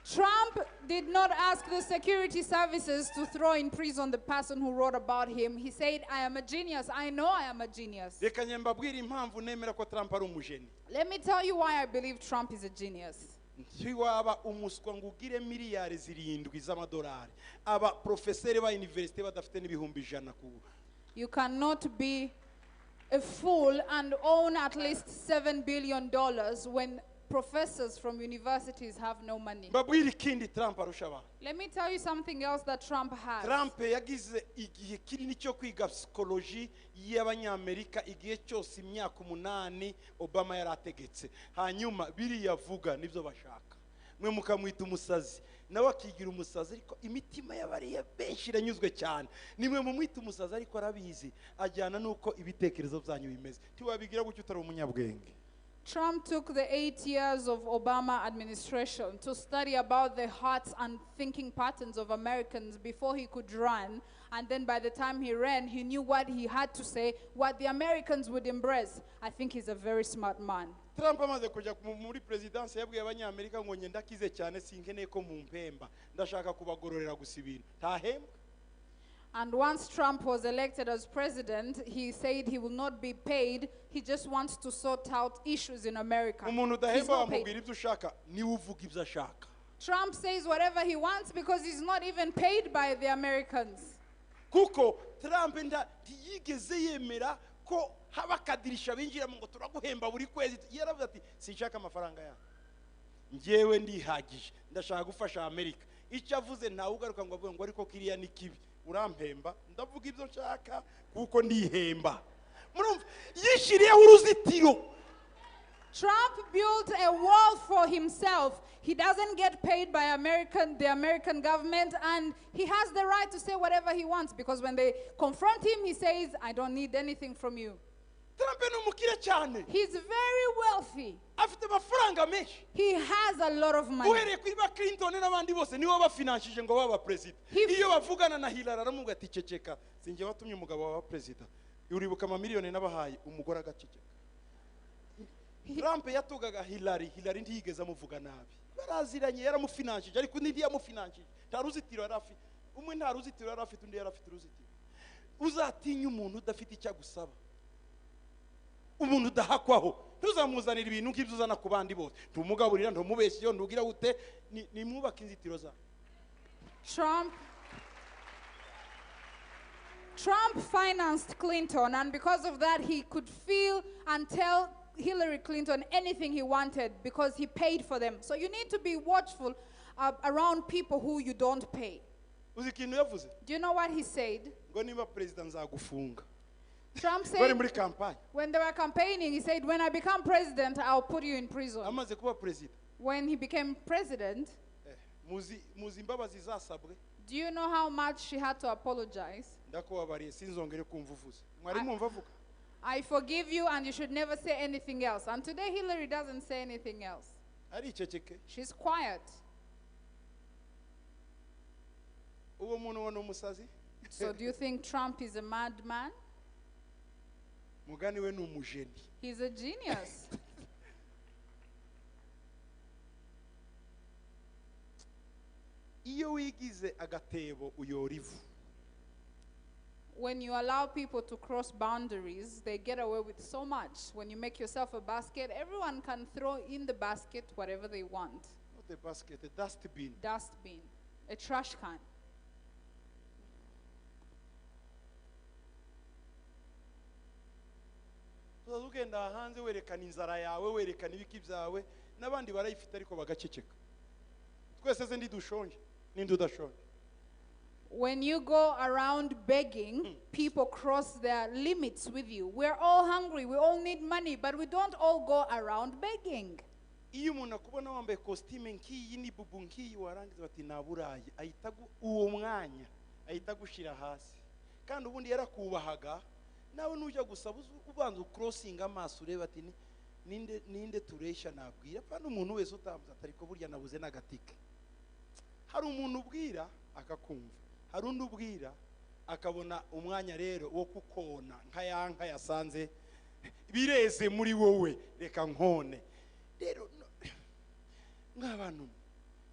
Trump did not ask the security services to throw in prison the person who wrote about him. He said, I am a genius. I know I am a genius. Reka nyembabwira impamvu nemera ko Trump ari umujeni. Let me tell you why I believe Trump is a genius. Ntiwaba umuswa ngo ugire miliyari 7 z'amadolari. Aba professeur ba university badafite n'ibihumbi 100 ku. You cannot be a fool and own at least $7 billion when professors from universities have no money. Babwira ikindi Trump arusha abantu. Let me tell you something else that Trump has. Trump yagize igihe kinini cyo kwiga psychology y'abanyamerika, igihe cyose imyaka 8 Obama yarategetse. Hanyuma biri yavuga nibyo bashaka. Mwe mukamwita umusazi, nawe akigira umusazi, ariko imitima y'abariya benshi iranyuzwe cyane. Nimwe mumwita umusazi ariko arabizi, ajyana nuko ibitekerezo byanyu bimeze. Tiwabigira gutyo utari umunyabwenge. Trump took the 8 years of Obama administration to study about the hearts and thinking patterns of Americans before he could run. And then by the time he ran, he knew what he had to say, what the Americans would embrace. I think he's a very smart man. Trump amaze kujya muri presidency yabwiye abanyamerika ngo ngenda kize cyane sinkeneye ko mumpemba, ndashaka kubagororera gusa ibintu. Ntahembwa. And once Trump was elected as president, he said he will not be paid. He just wants to sort out issues in America. umuntu He's udahemba not paid. wamubwira ibyo ushaka niwe uvuga ibyo ashaka. Trump says whatever he wants because he's not even paid by the Americans. kuko Trump ntiyigeze yemera ko haba akadirisha binjiramo ngo turaguhemba buri kwezi. Yaravuze ati sinshaka amafaranga yawe, njyewe ndihagije, ndashaka gufasha Amerika. Icyo avuze ntawe ugaruka ngo avuge ngo ariko kiriya ni kibi, urampemba, ndavuga ibyo nshaka kuko ndihemba. Murumva yishiriyeho uruzitiro. Trump built a wall for himself. He doesn't get paid by the American government, and he has the right to say whatever he wants because when they confront him, he says, I don't need anything from you. Trump ni umukire cyane, He's very wealthy. afite amafaranga menshi. He has a lot of money. Uhereye kuri ba Clinton n'abandi bose niwe bafinanshije ngo baba president. Iyo bavugana na Hillary aramubwira ati ceceka, sinjye watumye umugabo wa president. Uribuka amamiliyoni n'abahaye umugore agaceceka. Trump yatugaga Hillary ntiyigeze amuvuga nabi. Baraziranye, yaramufinanshije ariko undi ntiyamufinanshije. Nta ruzitiro yari afite. Umwe nta ruzitiro yari afite, undi yari afite uruzitiro. Uzatinya umuntu udafite icyo agusaba, umuntu udahakwaho, ntuzamuzanira ibintu nk'ibyo uzana ku bandi bose. Ntumugaburira, ntumubeshye, ntugira gute, ni mwubaka inzitiro za. Trump financed Clinton, and because of that, he could feel and tell Hillary Clinton anything he wanted because he paid for them. So you need to be watchful around people who you don't pay. Uzi ikintu yavuze? Do you know what he said? Ngo niba president nzagufunga. Trump said, Bari muri campaign. when they were campaigning, he said, when I become president, I'll put you in prison. Amaze kuba president. When he became president, Muzi imbabazi zasabwe. do you know how much she had to apologize? Ndakubabariye sinzongere kumva uvuze. Mwari mwumva avuga? I forgive you and you should never say anything else. And today Hillary doesn't say anything else. Ari ceceke. She's quiet. Uwo muntu wano umusazi? So do you think Trump is a madman? Mugani we ni umujeni. He's a genius. Iyo wigize agatebo uyora ivu. When you allow people to cross boundaries, they get away with so much. When you make yourself a basket, everyone can throw in the basket whatever they want. Not a basket, a dustbin. Dustbin, a trash can. Ugenda hanze werekana inzara yawe, werekana ibiki byawe, n'abandi barayifite ariko bagaceceka. Twese ze ndi dushonje, nindi udashonje. When you go around begging, people cross their limits with you. We're all hungry, we all need money, but we don't all go around begging. Iyo umuntu akubona wambaye costume nkiyi n'ibubu nkiyi warangiza bati naburaye, ahita uwo mwanya ahita gushira hasi. Kandi ubundi yarakubahaga, nawe nujya gusaba ubanza crossing amaso ureba ati ninde turesha nabwira. Kandi umuntu wese utambuza atariko burya nabuze n'agatike. Hari umuntu ubwira akakumva, hari undi ubwira akabona umwanya rero wo kukona nka yasanze bireze muri wowe, reka nkone. Rero nk'abantu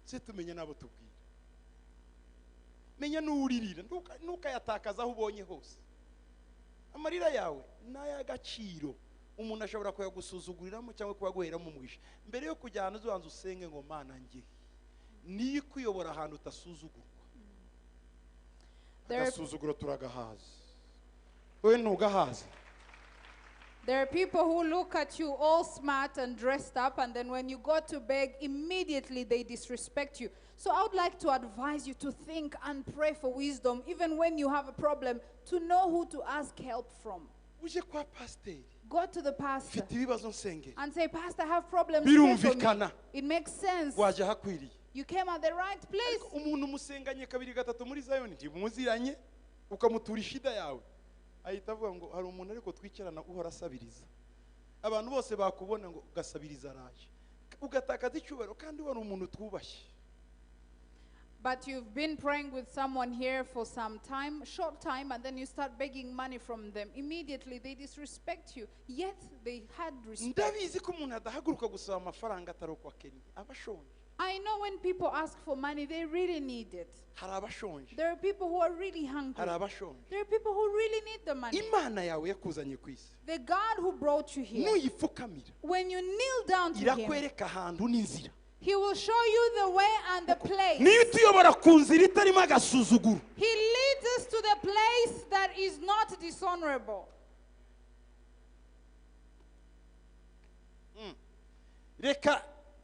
se tumenya nabo tubwira, menya n'uririra ntukayatakaza aho ubonye hose. Amarira yawe n'ay'agaciro umuntu ashobora kuyagusuzuguriramo cyangwa kuyaguheramo umugisha. Mbere yo kujya ahantu ubanza usenge ngo Mana njye niyo kuyobora ahantu utasuzugurwa. Agasuzuguro turagahaza, wowe ntugahaza. There are people who look at you all smart and dressed up, and then when you go to beg, immediately they disrespect you. So I would like to advise you to think and pray for wisdom, even when you have a problem, to know who to ask help from. Uje kwa pastor, Go to the pastor mfite ibibazo nsenge, and say, Pastor, I have problems. Pray for me." birumvikana It makes sense. waje hakwiriye. You came at the right place. Umuntu musenganye kabiri gatatu muri Zion ntibumuziranye ukamutura ishida yawe, ahita avuga ngo hari umuntu ariko twicarana uhora asabiriza. Abantu bose bakubona ngo gasabiriza araje, ugatakaza icyubahiro kandi wari umuntu twubashye. But you've been praying with someone here for some time, short time, and then you start begging money from them. Immediately they disrespect you. Yet they had respect. Ndabizi ko umuntu adahaguruka gusaba amafaranga atarokwa Kenya abashonje. I know when people ask for money, they really need it. hari abashonje, There are people who are really hungry. hari abashonje. There are people who really need the money. Imana yawe yakuzanye ku isi The God who brought you here, nuyipfukamira when you kneel down to Him, irakwereka ahantu n'inzira. He will show you the way and the place. niyo utuyobora ku nzira itarimo agasuzuguro. He leads us to the place that is not dishonorable. Reka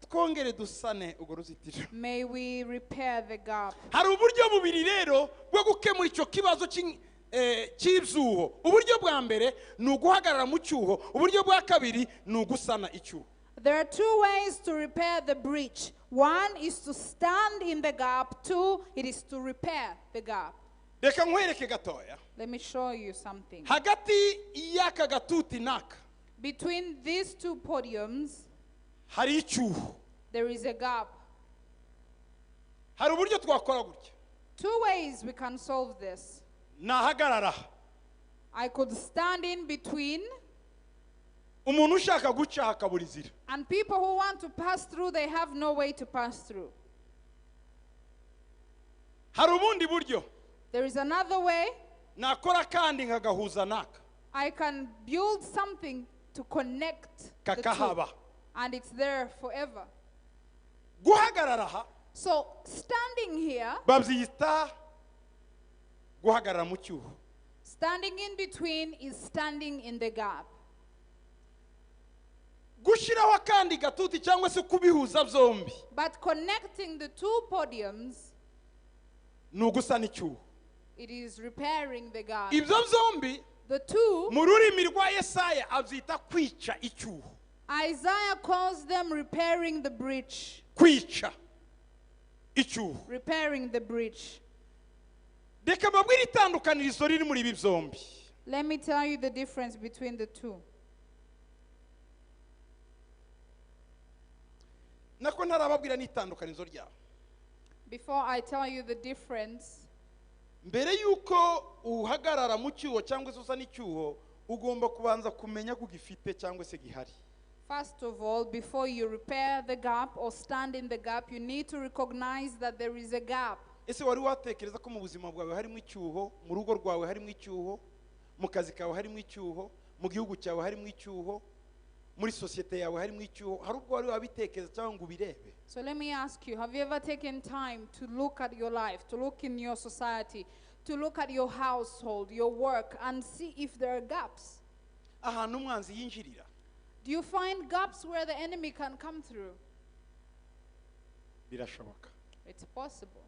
twongere dusane urwo ruzitiro. May we repair the gap. Hari uburyo bubiri rero bwo gukemura icyo kibazo cy'ibyuho. Uburyo bwa mbere ni uguhagarara mu cyuho, uburyo bwa kabiri ni ugusana icyuho. There are two ways to repair the breach. One is to stand in the gap. Two, it is to repair the gap. Reka nkwereke gatoya. Let me show you something. Hagati y'aka gatuti n'aka Between these two podiums, hari icyuho. there is a gap. Hari uburyo twakora gutya. Two ways we can solve this. Nahagarara. I could stand in between, Umuntu ushaka guca hakabura inzira. and people who want to pass through, they have no way to pass through. Hari ubundi buryo. There is another way. Nakora kandi nkagahuza n'aka. I can build something to connect the two, Kakahaba. and it's there forever. Guhagarara aha So standing here, babyita guhagarara mu cyuho. standing in between is standing in the gap. Gushiraho akandi gatuti cyangwa se kubihuza byombi But connecting the two podiums, ni ugusana icyuho. it is repairing the gap. Ibyo byombi The two, mu rurimi rwa Yesaya abyita kwica icyuho. Isaiah calls them repairing the breach. Kwica icyuho. Repairing the breach. Reka mbabwire itandukanirizo riri muri ibi byombi. Let me tell you the difference between the two. Nako ntarababwira n'itandukanizo ryabo. Before I tell you the difference, Mbere yuko uhagarara mu cyuho cyangwa se usa n'icyuho, ugomba kubanza kumenya ko gifite cyangwa se gihari. first of all, before you repair the gap or stand in the gap, you need to recognize that there is a gap. Ese wari watekereza ko mu buzima bwawe harimo icyuho, mu rugo rwawe harimo icyuho, mu kazi kawe harimo icyuho, mu gihugu cyawe harimo icyuho, muri societe yawe harimo icyuho? Hari ubwo wari wabitekereza cyangwa ngo ubirebe? So let me ask you, have you ever taken time to look at your life, to look in your society, to look at your household, your work, and see if there are gaps? Ahantu umwanzi yinjirira. Do you find gaps where the enemy can come through? Birashoboka It's possible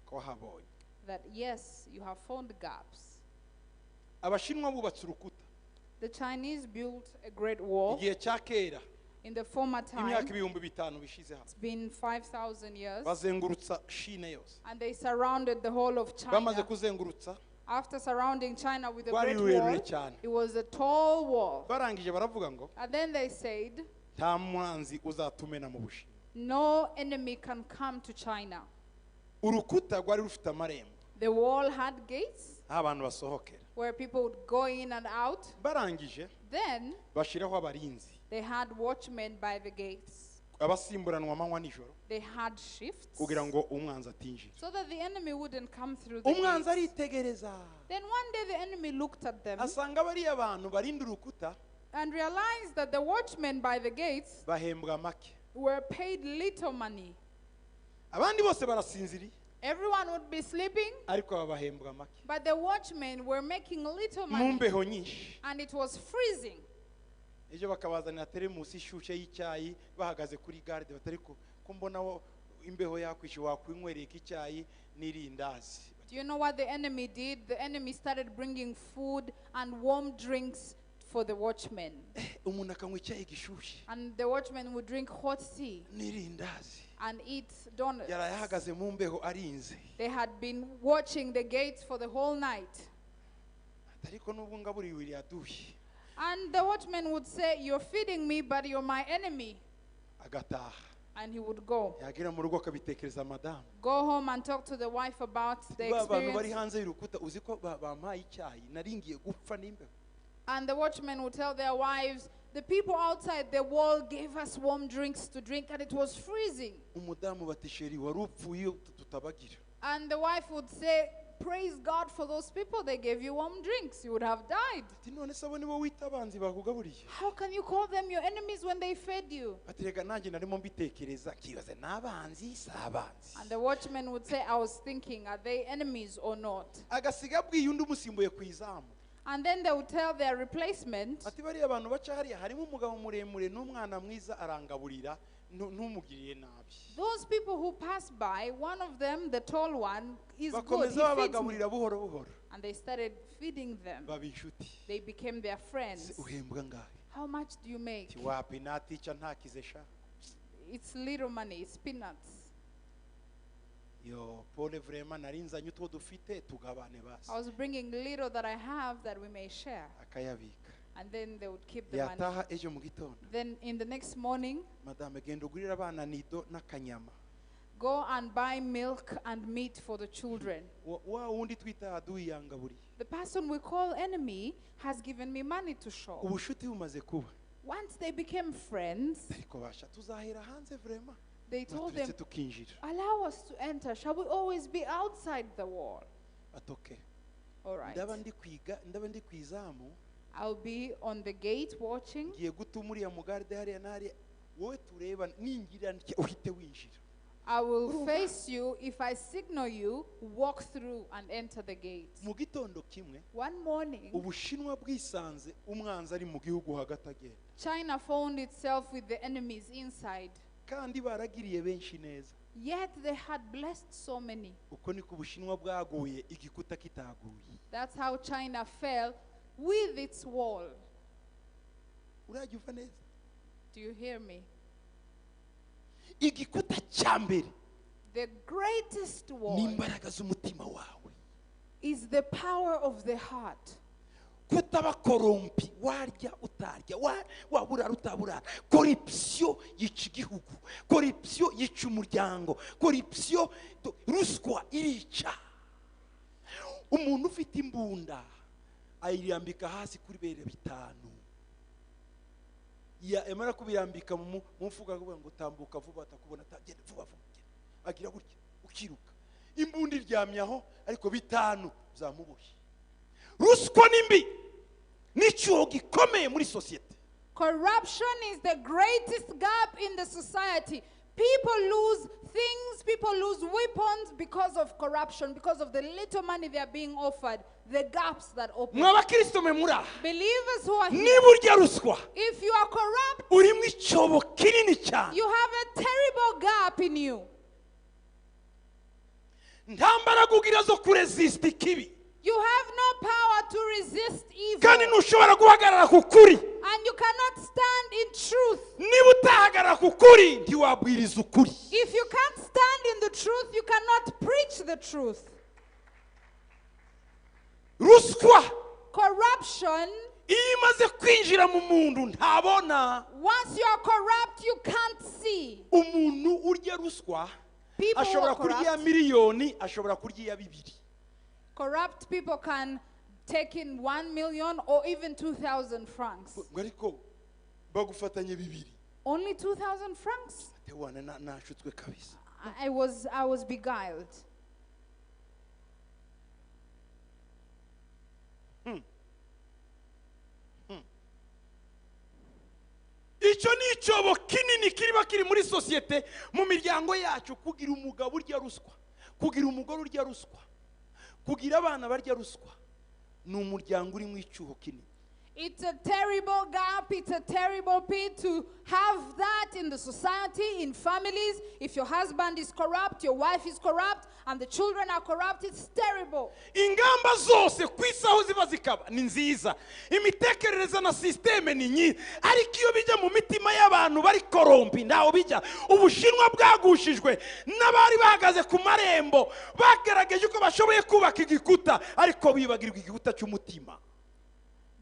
ko habonye. that, yes, you have found gaps. Abashinwa bubatse urukuta The Chinese built a great wall igihe cya kera, in the former imyaka time. 5,000 bishize hano. It's been 5,000 years. Bazengurutsa Chine yose. And they surrounded the whole of Bamaze China. kuzengurutsa, After surrounding China with a rwari great rurerure wall, cyane. it was a tall wall. Barangije baravuga ngo And then they said, nta mwanzi uzatumena mu Bushinwa. no enemy can come to China. Urukuta rwari rufite amarembo The wall had gates aho abantu basohokera. where people would go in and out. Barangije Then bashiraho abarinzi, they had watchmen by the gates. abasimburanwa amanywa nijoro They had shifts kugira ngo umwanzi atinjira. so that the enemy wouldn't come through the Umwanzi gates. aritegereza, Then one day the enemy looked at them asanga bariya bantu barinda urukuta and realized that the watchmen by the gates bahembwa make, were paid little money. abandi bose barasinziriye Everyone would be sleeping, ariko aba bahembwa make but the watchmen were making little mu money, mbeho nyinshi. and it was freezing. Ejo bakabazanira teremusi ishushe y'icyayi bahagaze kuri garde, batari ko mbona imbeho yakwishe wakwinywereka icyayi n'irindazi. Do you know what the enemy did? The enemy started bringing food and warm drinks for the watchmen. Umuntu akanywa icyayi gishushe And the watchmen would drink hot tea n'irindazi. and eat donuts. Yarayahagaze mu mbeho arinze. They had been watching the gates for the whole night. Ariko nubwo ngaburiwe yaduye And the watchman would say, you're feeding me, but you're my enemy. agataha. And he would go. Yagera mu rugo akabitekereza madamu. Go home and talk to the wife about the Ba bantu bari experience. hanze y'urukuta uzi ko bampaye icyayi naringiye gupfa n'imbeho. And the watchmen would tell their wives, The people outside the wall gave us warm drinks to drink, and it was freezing. umudamu bati sheri wari upfuye iyo tutabagira. And the wife would say, praise God for those people, they gave you warm drinks, you would have died. ati none se abo nibo wita abanzi bakugaburiye. How can you call them your enemies when they fed you? ati rega nanjye narimo mbitekereza kibaze n'abanzi si abanzi. And the watchman would say, I was thinking, are they enemies or not? agasiga abwiye undi umusimbuye ku izamu. And then they would tell their replacement, ati bariya abantu baca hariya harimo umugabo muremure n'umwana mwiza arangaburira ntumugiriye nabi. those people who pass by, one of them, the tall one, is good. bakomeza He feeds me. babagaburira buhoro buhoro. And they started feeding them. baba inshuti. They became their friends. uhembwa ngahe? How much do you make? ati wapi natica ntakize sha. It's little money, it's peanuts. yo pole vraiment narinzanye utwo dufite tugabane basi. I was bringing little that I have that we may share. akayabika. And then they would keep the money. yataha ejo mu gitondo. Then in the next morning, madame genda ugurira abana nido n'akanyama. go and buy milk and meat for the children. wa wundi twita aduyi yangaburiye. The person we call enemy has given me money to show. ubushuti bumaze kuba. Once they became friends, ariko basha tuzahera hanze vraiment. they told them, baturetse tukinjira. allow us to enter. Shall we always be outside the wall? atoke. All right. ndaba ndi kwizamu. I'll be on the gate watching. ngiye gutuma uriya mugarde hariya n'hariya wowe tureba ningira ntya uhite winjira. I will face you. If I signal you, walk through and enter the gate. mu gitondo kimwe One morning, ubushinwa bwisanze umwanzi ari mu gihugu hagati agenda. China found itself with the enemies inside. kandi baragiriye benshi neza. Yet they had blessed so many. uko niko ubushinwa bwaguye igikuta kitaguye. That's how China fell with its wall. urajya uva neza. Do you hear me? igikuta cya mbere The greatest ni wall imbaraga z'umutima wawe. is the power of the heart. kutaba korompi warya utarya waburara utaburara. korupsiyo yica igihugu. korupsiyo yica umuryango. korupsiyo ruswa irica. umuntu ufite imbunda ayirambika hasi kuri bere bitanu. emara kubirambika mu mfuka kuvuga ngo tambuka vuba atakubona atagenda vuba agira gutya ukiruka. imbunda iryamyaho ariko bitanu zamuboshye. ruswa nimbi nicyuho gikomeye muri society. Corruption is the greatest gap in the society. People lose things, people lose weapons because of corruption, because of the little money they are being offered, the gaps that open. mw'abakristo mwe muri aha Believers who are here, niba urya ruswa if you are corrupt, urimo icyobo kinini cyane. you have a terrible gap in you. nta mbaraga ugira zo kuresisita ikibi. You have no power to resist evil. kandi ntushobora guhagarara ku kuri. And you cannot stand in truth. niba utahagarara ku kuri ntiwabwiriza ukuri. If you can't stand in the truth, you cannot preach the truth. ruswa Corruption, iyo imaze kwinjira mu muntu ntabona. once you are corrupt, you can't see. umuntu urya ruswa People who ashobora are kurya corrupt, miliyoni ashobora kurya iya bibiri. corrupt people can take in 1 million or even 2,000 francs. ngo ariko bagufatanye bibiri. Only 2,000 francs? tewana nashutswe kabisa. I was beguiled. icyo ni icyobo kinini kiriba kiri muri sosiyete mu miryango yacu. kugira umugabo urya ruswa, kugira umugore urya ruswa, kugira abana barya ruswa, ni umuryango uri mu icyuho kinini. It's a terrible gap, it's a terrible pit to have that in the society, in families. If your husband is corrupt, your wife is corrupt, and the children are corrupt, it's terrible. ingamba zose ku isi aho ziba zikaba ni nziza. imitekerereze na sisiteme ni nyinshi, ariko iyo bijya mu mitima y'abantu bari korompi ntaho bijya. ubushinwa bwagushijwe n'abari bahagaze ku marembo bagaragaje ko bashoboye kubaka igikuta ariko bibagirwa igikuta cy'umutima.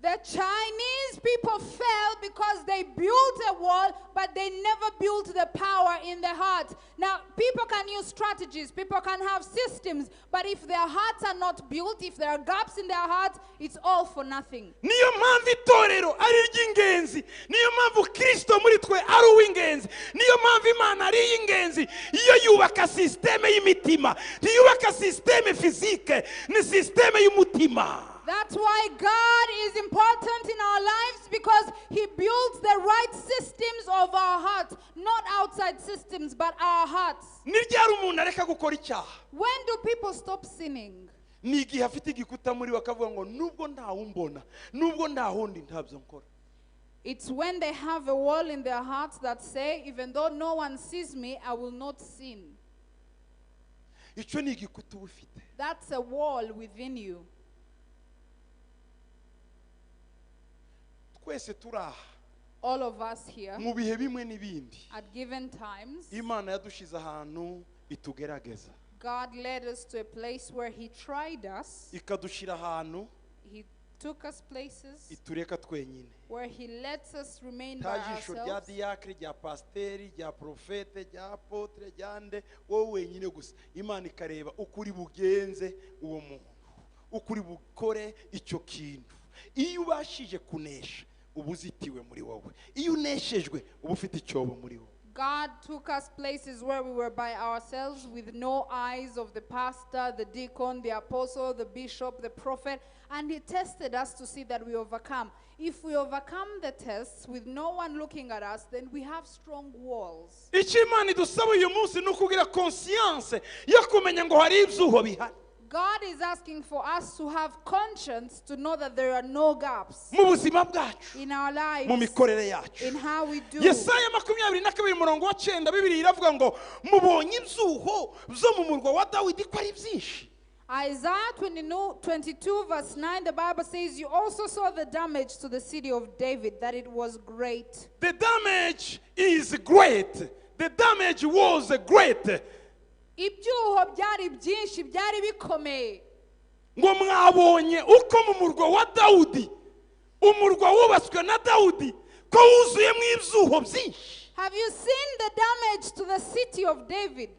The Chinese people fell because they built a wall, but they never built the power in their heart. Now, people can use strategies, people can have systems, but if their hearts are not built, if there are gaps in their hearts, it's all for nothing. niyo mpamvu itorero ari iry'ingenzi, niyo mpamvu Kristo muri twe ari uw'ingenzi, niyo mpamvu Imana ari iy'ingenzi. Iyo yubaka systeme y'imitima, ntiyubaka systeme physique, ni systeme y'umutima. That's why God is important in our lives, because He builds the right systems of our hearts, not outside systems, but our hearts. Ni ryari umuntu areka gukora icyaha? When do people stop sinning? Ni igihe afite igikuta muri we akavuga ngo nubwo ntawumbona, nubwo ntahundi ntabyo nkora. It's when they have a wall in their hearts that say, even though no one sees me, I will not sin. Icyo ni igikuta uba ufite. That's a wall within you. Twese turaha All of us here, mu bihe bimwe n'ibindi. at given times, Imana yadushize ahantu itugerageza, God led us to a place where He tried us. ikadushira ahantu He took us places itureka twenyine. where He lets us remain by Nta jisho rya ourselves. diakre, rya pasiteri, rya profete, rya apotre, rya nde, wowe wenyine gusa. Imana ikareba ukuri bugenze uwo muntu, ukuri bukore icyo kintu. Iyo ubashije kunesha ubuzitiwe muri wowe, iyo uneshejwe uba ufite icyobo muri wowe. God took us places where we were by ourselves with no eyes of the pastor, the deacon, the apostle, the bishop, the prophet, and He tested us to see that we overcome. If we overcome the tests with no one looking at us, then we have strong walls. Icyo Imana idusaba uyu munsi ni ukugira conscience yo kumenya ngo hari ibyuho bihari God is asking for us to have conscience, to know that there are no gaps mu buzima bwacu, in our mu lives, mikorere yacu. in how we do. Yesaya 22:9 Bibiliya iravuga ngo mubonye ibyuho byo mu murwa wa Dawidi ko ari byinshi. Isaiah 22 verse 9, the Bible says, you also saw the damage to the city of David, that it was great. The damage is great. The damage was great. Ibyuho byari byinshi, byari bikomeye. Ngo mwabonye uko mu murwa wa Dawudi, umurwa wubatswe na Dawudi, ko wuzuyemo ibyuho byinshi. Have you seen the damage to the city of David?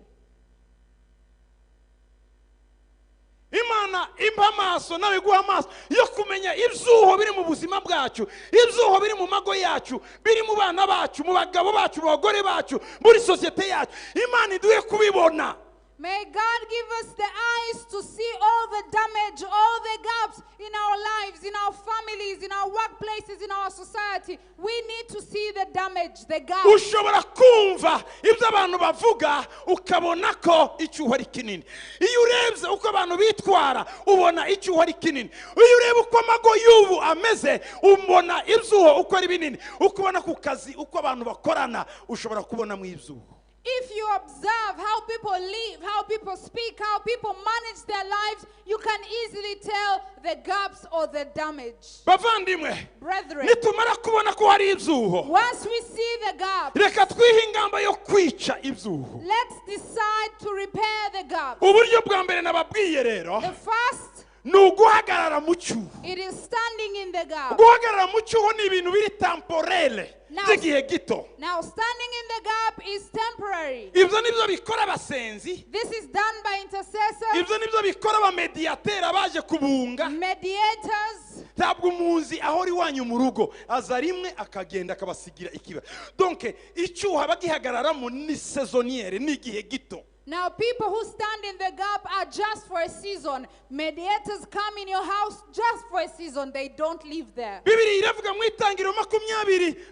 Imana impa amaso nawe guha amaso yo kumenya ibyuho biri mu buzima bwacu, ibyuho biri mu mago yacu, biri mu bana bacu, mu bagabo bacu, mu bagore bacu, muri sosiyete yacu. Imana iduhe kubibona. May God give us the eyes to see all the damage, all the gaps in our lives, in our families, in our workplaces, in our society. We need to see the damage, the gaps. Ushobora kumva ibyo abantu bavuga ukabona ko icyuho ari kinini. Iyo urebye uko abantu bitwara ubona icyuho ari kinini. Iyo ureba uko amago y'ubu ameze ubona ibyuho uko ari binini. Ukubona ku kazi uko abantu bakorana ushobora kubona mu ibyuho. If you observe how people live, how people speak, how people manage their lives, you can easily tell the gaps or the damage. Bavandimwe, Brethren, nitumara kubona ko hari ibyuho, once we see the gap, reka twihe ingamba yo kwica ibyuho. let's decide to repair the gap. Uburyo bwa mbere nababwiye rero The first, ni uguhagarara mu cyuho. it is standing in the gap. Guhagarara mu cyuho ni ibintu biri temporele by'igihe gito. Now, standing in the gap is temporary. Ibyo nibyo bikora abasenzi, This is done by intercessors, ibyo nibyo bikora abamediateri abaje kubunga. mediators. Ntabwo umuzi ahora iwanyu mu rugo, aza rimwe akagenda akabasigira ikiba. Donc icyuho abagihagararamo ni saisonnière, ni igihe gito. Now, people who stand in the gap are just for a season. Mediators come in your house just for a season. They don't live there. Bibiliya iravuga mu Itangiriro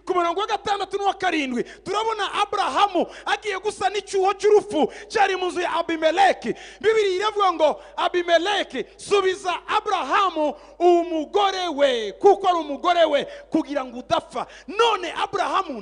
20:6-7 turabona Abrahamu agiye gusa n'icyuho cy'urupfu cyari mu nzu ya Abimeleki. Bibiliya iravuga ngo Abimeleki subiza Abrahamu umugore we kuko ari umugore we kugira ngo udapfa. None Abrahamu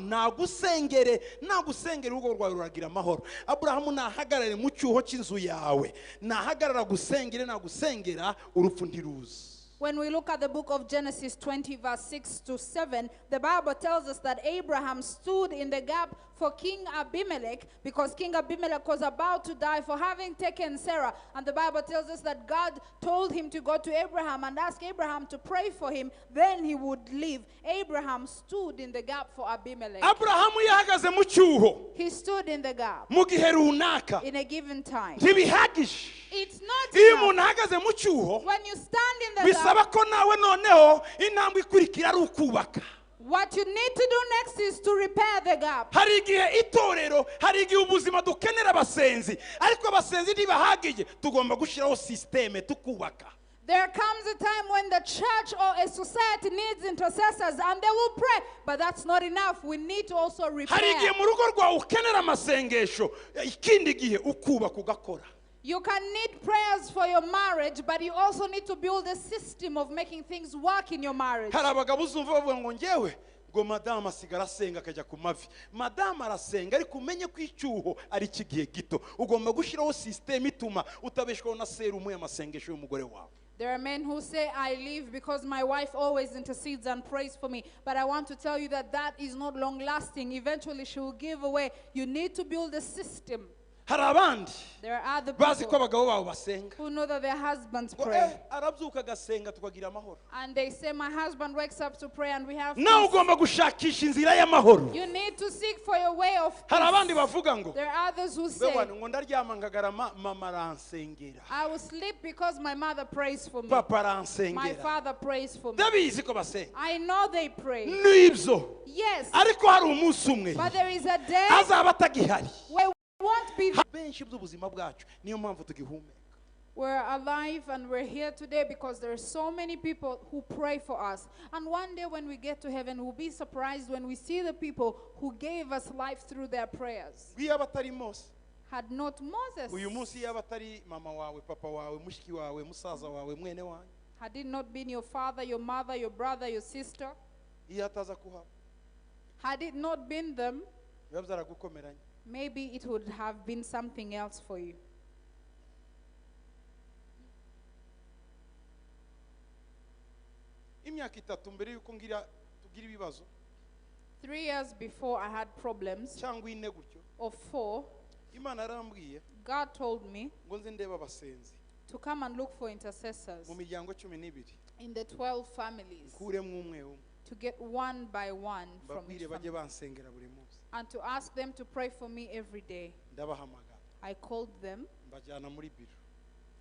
nagusengere urugo rwawe ruragira amahoro. Abrahamu nahagarare mu cyuho cy'inzu yawe, nahagarara gusengere nagusengera urupfu ntiruzi. When we look at the book of Genesis 20, verse 6 to 7, the Bible tells us that Abraham stood in the gap for King Abimelech because King Abimelech was about to die for having taken Sarah. And the Bible tells us that God told him to go to Abraham and ask Abraham to pray for him, then he would live. Abraham stood in the gap for Abimelech. aburahamu yahagaze mu cyuho He stood in the gap mu gihe runaka in a given time. ntibihagije It's not iyo enough. umuntu ahagaze mu cyuho When you stand in the gap, bisaba ko nawe noneho intambwe ikurikira ari ukubaka. what you need to do next is to repair the gap. hari igihe itorero hari igihe ubuzima dukenera abasenzi ariko abasenzi ntibahagije tugomba gushyiraho sisiteme tukubaka. There comes a time when the church or a society needs intercessors and they will pray. But that's not enough. We need to also hari repair. igihe mu rugo rwawe ukenera amasengesho ikindi gihe ukubaka ugakora. You can need prayers for your marriage, but you also need to build a system of making things work in your marriage. hari abagabo uzumva bavuga ngo ngewe ngo madamu asigara asenga akajya ku mavi. Madamu arasenga ariko umenye ko icyuho ari ikigihe gito. Ugomba gushyiraho sisiteme ituma utabeshwaho na serumu y'amasengesho y'umugore wawe. There are men who say, I live because my wife always intercedes and prays for me. But I want to tell you that that is not long lasting. Eventually she will give away. You need to build a system. hari abandi There are other bazi ko people abagabo babo basenga who know that their husbands ngo pray. arabyuka agasenga tukagira amahoro. And they say, my husband wakes up to pray and we have nawe peace. ugomba gushakisha inzira y'amahoro. You need to seek for your way of hari abandi peace. bavuga ngo There are others who say, bewana ngo ndaryama nkagarama mama aransengera I will sleep because my mother prays for me. papa My aransengera. father prays for me. ndabizi ko basenga I know they pray. n'ibyo Yes, ariko hari umunsi umwe but there is a day azaba atagihari. where we won't be there. benshi by'ubuzima bwacu niyo mpamvu tugihumeka. We're alive and we're here today because there are so many people who pray for us. And one day when we get to heaven, we'll be surprised when we see the people who gave us life through their prayers. iyo aba atari mose Had not Moses, uyu munsi iyo aba atari mama wawe papa wawe mushiki wawe musaza wawe mwene wanyu had it not been your father, your mother, your brother, your sister, iyo ataza kuhaba had it not been them, biba byaragukomeranye. maybe it would have been something else for you. imyaka itatu mbere y'uko tugira ibibazo 3 years before I had problems, cyangwa ine gutyo or 4, imana yarambwiye God told me ngo nze ndebe abasenzi to come and look for intercessors mu miryango 12 in the 12 families, kuremo umwe umwe to get one by one from each babwire bajye family, bansengera buri munsi. and to ask them to pray for me every day. ndabahamagara I called them, mbajyana muri biro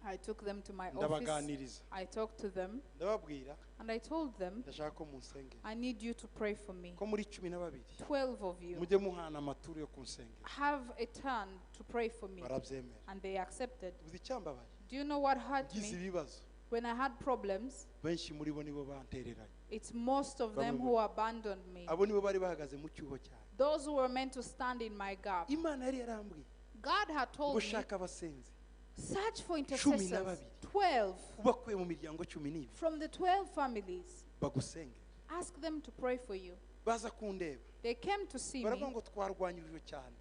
I took them to my office, ndabaganiriza I talked to them, ndababwira and I told them, ndashaka ko munsengera I need you to pray for me. ko muri 12 12 of you mujye muhana amaturo yo kunsengera. have a turn to pray for me. barabyemera. And they accepted. uzi icyambabaje Do you know what hurt ngize me? ibibazo When I had problems, benshi muri bo nibo bantereranye. it's most of them who abandoned me. abo nibo bari bahagaze mu cyuho cyane. Those who were meant to stand in my gap. imana yari yarambwiye God had told ngo me, shaka abasenzi search for na intercessors. babiri. 12 ubakuye mu miryango 12 from the 12 families. bagusengera. Ask them to pray for you. baza kundeba They came to see baravuga me ngo twarwanyijwe cyane.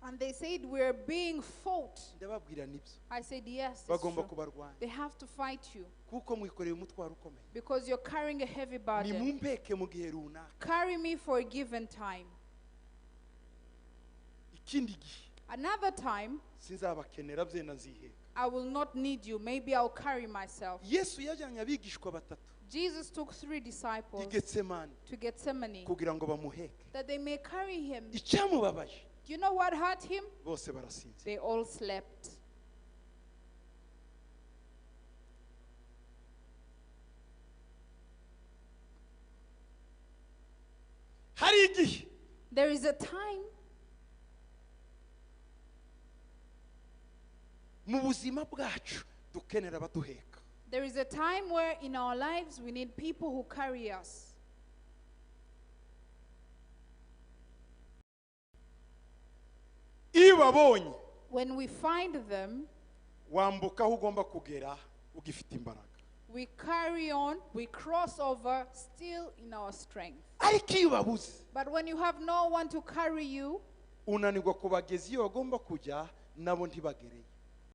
and they said, we're being fought. ndababwira nibyo I said, yes, it's bagomba true. kubarwanya They have to fight you kuko mwikoreye umutwaro ukomeye. because you're carrying a heavy burden. nimumpeke mu gihe runaka. Carry me for a given time. ikindi gihe Another time, sinzabakenera byenda nziheka. I will not need you. Maybe I'll carry myself. yesu yajyanye abigishwa batatu Jesus took 3 disciples i getsemani to Gethsemane kugira ngo bamuheke. that they may carry him. icyamubabaje Do you know what hurt him? bose barasinze. They all slept. hari igihe There is a time mu buzima bwacu dukenera abaduheka. There is a time where in our lives we need people who carry us. iyo babonye When we find them, wambuka aho ugomba kugera ugifite imbaraga. we carry on, we cross over still in our strength. ariko iyo babuze But when you have no one to carry you, unanirwa kubageza iyo bagomba kujya nabo ntibagereye.